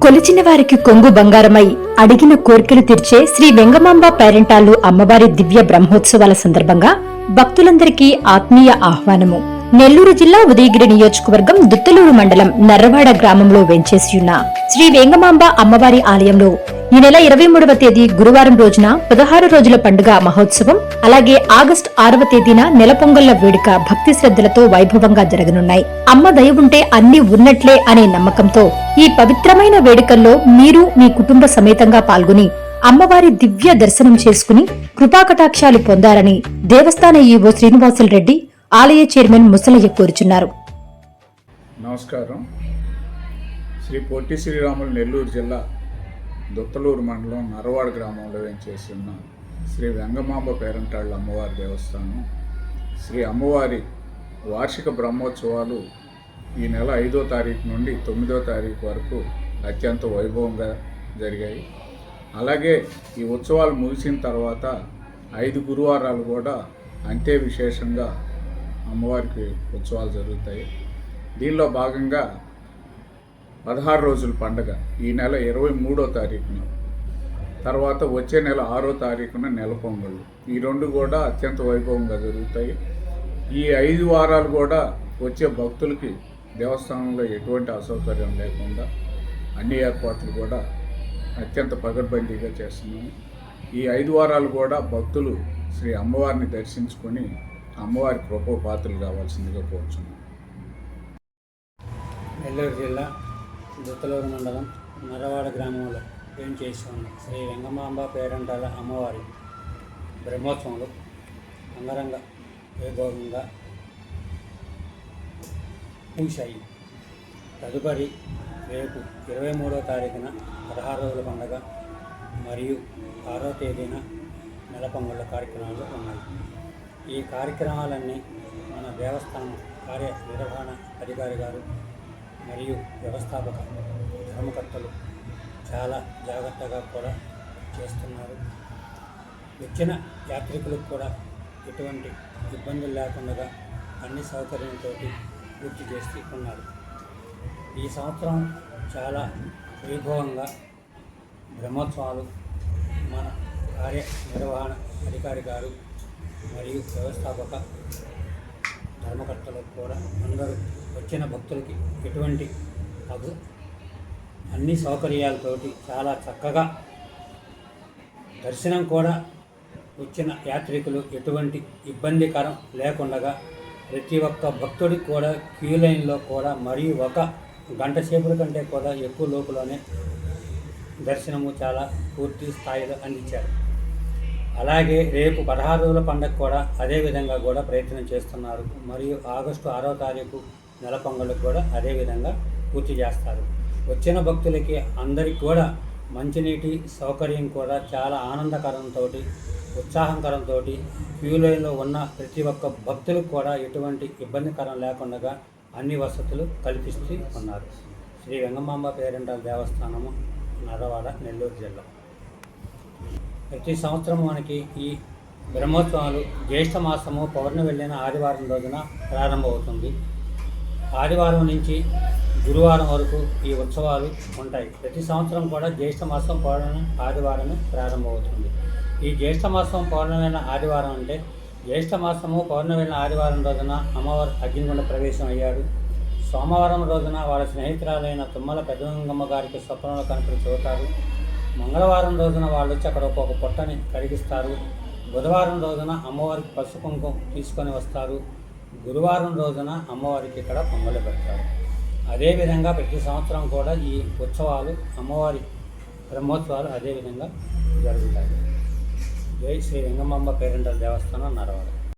కొలిచిన వారికి కొంగు బంగారమై అడిగిన కోర్కెలు తీర్చే శ్రీ వెంగమాంబ పేరెంటాళ్లు అమ్మవారి దివ్య బ్రహ్మోత్సవాల సందర్భంగా భక్తులందరికీ ఆత్మీయ ఆహ్వానము. నెల్లూరు జిల్లా ఉదయగిరి నియోజకవర్గం దుత్తలూరు మండలం నర్రవాడ గ్రామంలో వెంచేసియున్న శ్రీ వేంగమాంబ అమ్మవారి ఆలయంలో ఈ నెల 23వ తేదీ గురువారం రోజున 16 రోజుల పండుగ మహోత్సవం, అలాగే ఆగస్టు 6వ తేదీన నెలపొంగళ్ల వేడుక భక్తి శ్రద్ధలతో వైభవంగా జరగనున్నాయి. అమ్మ దయ ఉంటే అన్ని ఉన్నట్లే అనే నమ్మకంతో ఈ పవిత్రమైన వేడుకల్లో మీరు మీ కుటుంబ సమేతంగా పాల్గొని అమ్మవారి దివ్య దర్శనం చేసుకుని కృపాకటాక్షాలు పొందారని దేవస్థాన ఈవో శ్రీనివాసులు రెడ్డి, ఆలయ చైర్మన్ ముసలయ్య కోరుచున్నారు. నమస్కారం. శ్రీ పొట్టి శ్రీరాములు నెల్లూరు జిల్లా దుత్తలూరు మండలం నర్రవాడ గ్రామంలో వేంచేస్తున్న శ్రీ వెంగమాంబ పేరంటాళ్ల అమ్మవారి దేవస్థానం శ్రీ అమ్మవారి వార్షిక బ్రహ్మోత్సవాలు ఈ నెల 5వ తారీఖు నుండి 9వ తారీఖు వరకు అత్యంత వైభవంగా జరిగాయి. అలాగే ఈ ఉత్సవాలు ముగిసిన తర్వాత 5 గురువారాలు కూడా అంతే విశేషంగా అమ్మవారికి ఉత్సవాలు జరుగుతాయి. దీనిలో భాగంగా 16 రోజుల పండుగ ఈ నెల 23వ తారీఖున, తర్వాత వచ్చే నెల 6వ తారీఖున నెలపొంగళ్ళు. ఈ రెండు కూడా అత్యంత వైభవంగా జరుగుతాయి. ఈ 5 వారాలు కూడా వచ్చే భక్తులకి దేవస్థానంలో ఎటువంటి అసౌకర్యం లేకుండా అన్ని ఏర్పాట్లు కూడా అత్యంత పకడ్బందీగా చేస్తున్నాము. ఈ 5 వారాలు కూడా భక్తులు శ్రీ అమ్మవారిని దర్శించుకొని అమ్మవారి కృపపాత్రలు కావాల్సిందిగా కోరుచున్నాం. నెల్లూరు జిల్లా దుత్తలూరు మండలం నర్రవాడ గ్రామంలో చేసి ఉన్న శ్రీ వెంగమాంబ పేరంటాళ్ల అమ్మవారి బ్రహ్మోత్సవంలో అంగరంగ వైభవంగా పూశాయి. తదుపరి రేపు 23వ తారీఖున 16 రోజుల పండుగ మరియు 6వ తేదీన నెలపొంగళ్ళ కార్యక్రమాలు ఉన్నాయి. ఈ కార్యక్రమాలన్నీ మన దేవస్థానం కార్యనిర్వహణ అధికారి గారు మరియు వ్యవస్థాపక ధర్మకర్తలు చాలా జాగ్రత్తగా కూడా చేస్తున్నారు. వచ్చిన యాత్రికులకు కూడా ఎటువంటి ఇబ్బందులు లేకుండా అన్ని సౌకర్యంతో పూర్తి చేస్తూ ఉన్నారు. ఈ సంవత్సరం చాలా వైభవంగా బ్రహ్మోత్సవాలు మన కార్యనిర్వహణ అధికారి గారు మరియు వ్యవస్థాపక ధర్మకర్తలకు కూడా అందరూ వచ్చిన భక్తులకి ఎటువంటి అన్ని సౌకర్యాలతోటి చాలా చక్కగా దర్శనం కూడా వచ్చిన యాత్రికులు ఎటువంటి ఇబ్బందికరం లేకుండా ప్రతి ఒక్క భక్తుడికి కూడా క్యూ లైన్లో కూడా మరియు 1 గంట సేపుల కంటే కూడా ఎక్కువ లోపులోనే దర్శనము చాలా పూర్తి స్థాయిలో అందించారు. అలాగే రేపు 16 రోజుల పండుగ కూడా అదేవిధంగా కూడా ప్రయత్నం చేస్తున్నారు. మరియు ఆగస్టు 6వ తారీఖు నెలపొంగళ్ళకు కూడా అదేవిధంగా పూర్తి చేస్తారు. వచ్చిన భక్తులకి అందరికీ కూడా మంచినీటి సౌకర్యం కూడా చాలా ఆనందకరంతో ఉత్సాహకరంతో క్యూ లైన్లో ఉన్న ప్రతి ఒక్క భక్తులకు కూడా ఎటువంటి ఇబ్బందికరం లేకుండా అన్ని వసతులు కల్పిస్తూ ఉన్నారు. శ్రీ వెంగమాంబ పేరంటాళ్ల దేవస్థానము నర్రవాడ నెల్లూరు జిల్లా. ప్రతి సంవత్సరం మనకి ఈ బ్రహ్మోత్సవాలు జ్యేష్ఠ మాసము పౌర్ణమి వెళ్ళిన ఆదివారం రోజున ప్రారంభమవుతుంది. ఆదివారం నుంచి గురువారం వరకు ఈ ఉత్సవాలు ఉంటాయి. ప్రతి సంవత్సరం కూడా జ్యేష్ఠ మాసం పౌర్ణమి ఆదివారమే ప్రారంభమవుతుంది. ఈ జ్యేష్ఠ మాసం పౌర్ణమైన ఆదివారం అంటే జ్యేష్ఠ మాసము పౌర్ణమి వెళ్ళిన ఆదివారం రోజున అమ్మవారు అగ్నిగుండ ప్రవేశం అయ్యారు. సోమవారం రోజున వాళ్ళ స్నేహితురాలైన తుమ్మల పెద్దగంగమ్మ గారికి స్వప్నంలో కనపడి చూస్తారు. మంగళవారం రోజున వాళ్ళు వచ్చి అక్కడ ఒక పొట్టని కరిగిస్తారు. బుధవారం రోజున అమ్మవారికి పసుపు కుంకుమ తీసుకొని వస్తారు. గురువారం రోజున అమ్మవారికి ఇక్కడ పొంగలు పెడతారు. అదేవిధంగా ప్రతి సంవత్సరం కూడా ఈ ఉత్సవాలు అమ్మవారి బ్రహ్మోత్సవాలు అదేవిధంగా జరుగుతాయి. జై శ్రీ వెంగమాంబ పేరంటాళ్ల దేవస్థానం నర్రవాడ.